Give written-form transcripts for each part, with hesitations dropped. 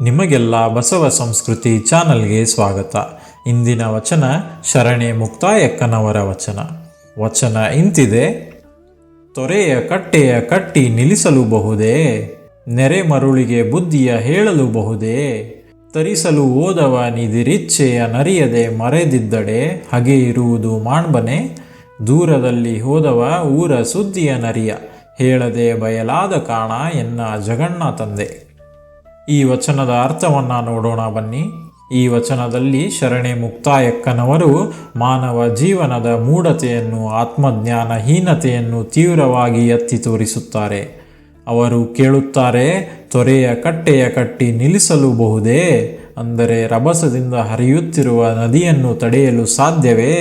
ನಿಮಗೆಲ್ಲ ಬಸವ ಸಂಸ್ಕೃತಿ ಚಾನಲ್ಗೆ ಸ್ವಾಗತ. ಇಂದಿನ ವಚನ ಶರಣೆ ಮುಕ್ತಾಯಕ್ಕನವರ ವಚನ ಇಂತಿದೆ. ತೊರೆಯ ಕಟ್ಟೆಯ ಕಟ್ಟಿ ನಿಲ್ಲಿಸಲುಬಹುದೇ, ನೆರೆ ಮರುಳಿಗೆ ಬುದ್ಧಿಯ ಹೇಳಲುಬಹುದೇ, ತರಿಸಲು ಓದವ ನಿದಿರಿಚ್ಛೆಯ ನರಿಯದೆ ಮರೆದಿದ್ದಡೆ ಹಗೆ ಇರುವುದು ಮಾಣ್ಬನೆ, ದೂರದಲ್ಲಿ ಹೋದವ ಊರ ಸುದ್ದಿಯ ನರಿಯ ಹೇಳದೆ ಬಯಲಾದ ಕಾಣ ಎನ್ನ ಜಗಣ್ಣ ತಂದೆ. ಈ ವಚನದ ಅರ್ಥವನ್ನು ನೋಡೋಣ ಬನ್ನಿ. ಈ ವಚನದಲ್ಲಿ ಶರಣೆ ಮುಕ್ತಾಯಕ್ಕನವರು ಮಾನವ ಜೀವನದ ಮೂಢತೆಯನ್ನು, ಆತ್ಮಜ್ಞಾನಹೀನತೆಯನ್ನು ತೀವ್ರವಾಗಿ ಎತ್ತಿ ತೋರಿಸುತ್ತಾರೆ. ಅವರು ಕೇಳುತ್ತಾರೆ, ತೊರೆಯ ಕಟ್ಟೆಯ ಕಟ್ಟಿ ನಿಲ್ಲಿಸಲುಬಹುದೇ, ಅಂದರೆ ರಭಸದಿಂದ ಹರಿಯುತ್ತಿರುವ ನದಿಯನ್ನು ತಡೆಯಲು ಸಾಧ್ಯವೇ?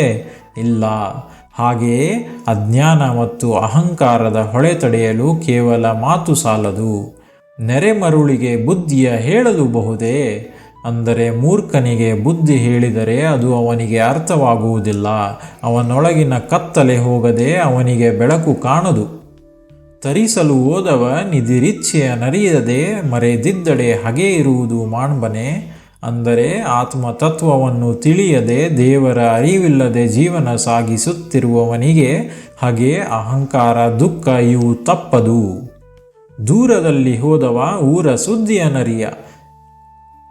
ಇಲ್ಲ. ಹಾಗೆಯೇ ಅಜ್ಞಾನ ಮತ್ತು ಅಹಂಕಾರದ ಹೊಳೆ ತಡೆಯಲು ಕೇವಲ ಮಾತು ಸಾಲದು. ನೆರೆ ಮರುಳಿಗೆ ಬುದ್ಧಿಯ ಹೇಳಲುಬಹುದೇ, ಅಂದರೆ ಮೂರ್ಖನಿಗೆ ಬುದ್ಧಿ ಹೇಳಿದರೆ ಅದು ಅವನಿಗೆ ಅರ್ಥವಾಗುವುದಿಲ್ಲ. ಅವನೊಳಗಿನ ಕತ್ತಲೆ ಹೋಗದೆ ಅವನಿಗೆ ಬೆಳಕು ಕಾಣದು. ತರಿಸಲು ಓದವ ನಿದಿರಿಚ್ಛೆಯ ನರಿಯದೆ ಮರೆದಿದ್ದಡೆ ಹಗೆ ಇರುವುದು ಮಾಣ್ಬನೆ, ಅಂದರೆ ಆತ್ಮತತ್ವವನ್ನು ತಿಳಿಯದೆ ದೇವರ ಅರಿವಿಲ್ಲದೆ ಜೀವನ ಸಾಗಿಸುತ್ತಿರುವವನಿಗೆ ಹಗೆ, ಅಹಂಕಾರ, ದುಃಖ ಇವು ತಪ್ಪದು. ದೂರದಲ್ಲಿ ಹೋದವ ಊರ ಸುದ್ದಿಯ ನರಿಯ,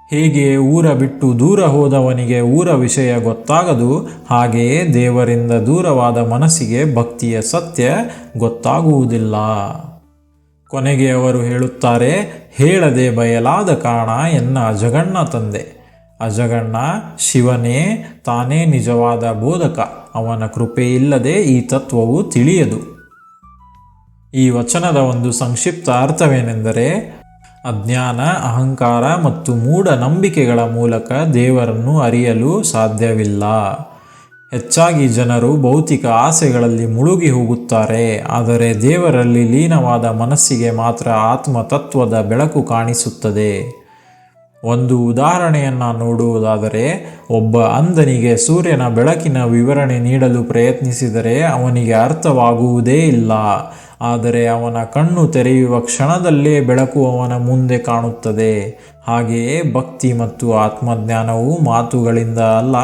ಹೇಗೆ ಊರ ಬಿಟ್ಟು ದೂರ ಹೋದವನಿಗೆ ಊರ ವಿಷಯ ಗೊತ್ತಾಗದು, ಹಾಗೆಯೇ ದೇವರಿಂದ ದೂರವಾದ ಮನಸ್ಸಿಗೆ ಭಕ್ತಿಯ ಸತ್ಯ ಗೊತ್ತಾಗುವುದಿಲ್ಲ. ಕೊನೆಗೆ ಅವರು ಹೇಳುತ್ತಾರೆ, ಹೇಳದೆ ಬಯಲಾದ ಕಾಣ ಎನ್ನ ಅಜಗಣ್ಣ ತಂದೆ. ಅಜಗಣ್ಣ ಶಿವನೇ, ತಾನೇ ನಿಜವಾದ ಬೋಧಕ. ಅವನ ಕೃಪೆ ಇಲ್ಲದೆ ಈ ತತ್ವವು ತಿಳಿಯದು. ಈ ವಚನದ ಒಂದು ಸಂಕ್ಷಿಪ್ತ ಅರ್ಥವೇನೆಂದರೆ, ಅಜ್ಞಾನ, ಅಹಂಕಾರ ಮತ್ತು ಮೂಢನಂಬಿಕೆಗಳ ಮೂಲಕ ದೇವರನ್ನು ಅರಿಯಲು ಸಾಧ್ಯವಿಲ್ಲ. ಹೆಚ್ಚಾಗಿ ಜನರು ಭೌತಿಕ ಆಸೆಗಳಲ್ಲಿ ಮುಳುಗಿ ಹೋಗುತ್ತಾರೆ, ಆದರೆ ದೇವರಲ್ಲಿ ಲೀನವಾದ ಮನಸ್ಸಿಗೆ ಮಾತ್ರ ಆತ್ಮತತ್ವದ ಬೆಳಕು ಕಾಣಿಸುತ್ತದೆ. ಒಂದು ಉದಾಹರಣೆಯನ್ನು ನೋಡುವುದಾದರೆ, ಒಬ್ಬ ಅಂಧನಿಗೆ ಸೂರ್ಯನ ಬೆಳಕಿನ ವಿವರಣೆ ನೀಡಲು ಪ್ರಯತ್ನಿಸಿದರೆ ಅವನಿಗೆ ಅರ್ಥವಾಗುವುದೇ ಇಲ್ಲ. ಆದರೆ ಅವನ ಕಣ್ಣು ತೆರೆಯುವ ಕ್ಷಣದಲ್ಲೇ ಬೆಳಕು ಅವನ ಮುಂದೆ ಕಾಣುತ್ತದೆ. ಹಾಗೆಯೇ ಭಕ್ತಿ ಮತ್ತು ಆತ್ಮಜ್ಞಾನವು ಮಾತುಗಳಿಂದ ಅಲ್ಲ,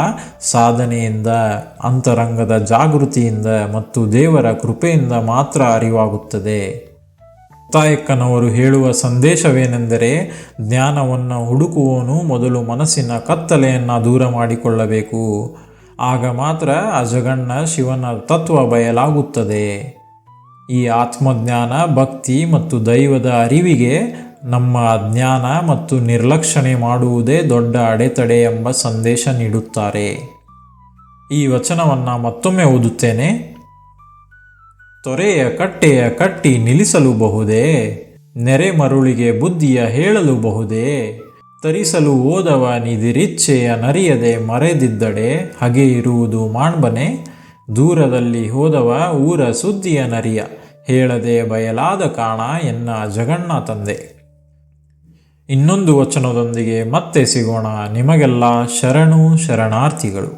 ಸಾಧನೆಯಿಂದ, ಅಂತರಂಗದ ಜಾಗೃತಿಯಿಂದ ಮತ್ತು ದೇವರ ಕೃಪೆಯಿಂದ ಮಾತ್ರ ಅರಿವಾಗುತ್ತದೆ. ಮುಕ್ತಾಯಕ್ಕನವರು ಹೇಳುವ ಸಂದೇಶವೇನೆಂದರೆ, ಜ್ಞಾನವನ್ನು ಹುಡುಕುವವನು ಮೊದಲು ಮನಸ್ಸಿನ ಕತ್ತಲೆಯನ್ನು ದೂರ ಮಾಡಿಕೊಳ್ಳಬೇಕು. ಆಗ ಮಾತ್ರ ಅಜಗಣ್ಣ ಶಿವನ ತತ್ವ ಬಯಲಾಗುತ್ತದೆ. ಈ ಆತ್ಮಜ್ಞಾನ, ಭಕ್ತಿ ಮತ್ತು ದೈವದ ಅರಿವಿಗೆ ನಮ್ಮ ಅಜ್ಞಾನ ಮತ್ತು ನಿರ್ಲಕ್ಷಣೆ ಮಾಡುವುದೇ ದೊಡ್ಡ ಅಡೆತಡೆ ಎಂಬ ಸಂದೇಶ ನೀಡುತ್ತಾರೆ. ಈ ವಚನವನ್ನು ಮತ್ತೊಮ್ಮೆ ಓದುತ್ತೇನೆ. ತೊರೆಯ ಕಟ್ಟೆಯ ಕಟ್ಟಿ ನಿಲ್ಲಿಸಲುಬಹುದೇ, ನೆರೆ ಮರುಳಿಗೆ ಬುದ್ಧಿಯ ಹೇಳಲುಬಹುದೇ, ತರಿಸಲು ಓದವ ನಿದಿರಿಚ್ಛೆಯ ನರಿಯದೆ ಮರೆದಿದ್ದಡೆ ಹಗೆ ಇರುವುದು ಮಾಣ್ಬನೆ, ದೂರದಲ್ಲಿ ಹೋದವ ಊರ ಸುದ್ದಿಯ ನರಿಯ ಹೇಳದೆ ಬಯಲಾದ ಕಾಣ ಎನ್ನ ಜಗಣ್ಣ ತಂದೆ. ಇನ್ನೊಂದು ವಚನದೊಂದಿಗೆ ಮತ್ತೆ ಸಿಗೋಣ. ನಿಮಗೆಲ್ಲ ಶರಣಾರ್ಥಿಗಳು.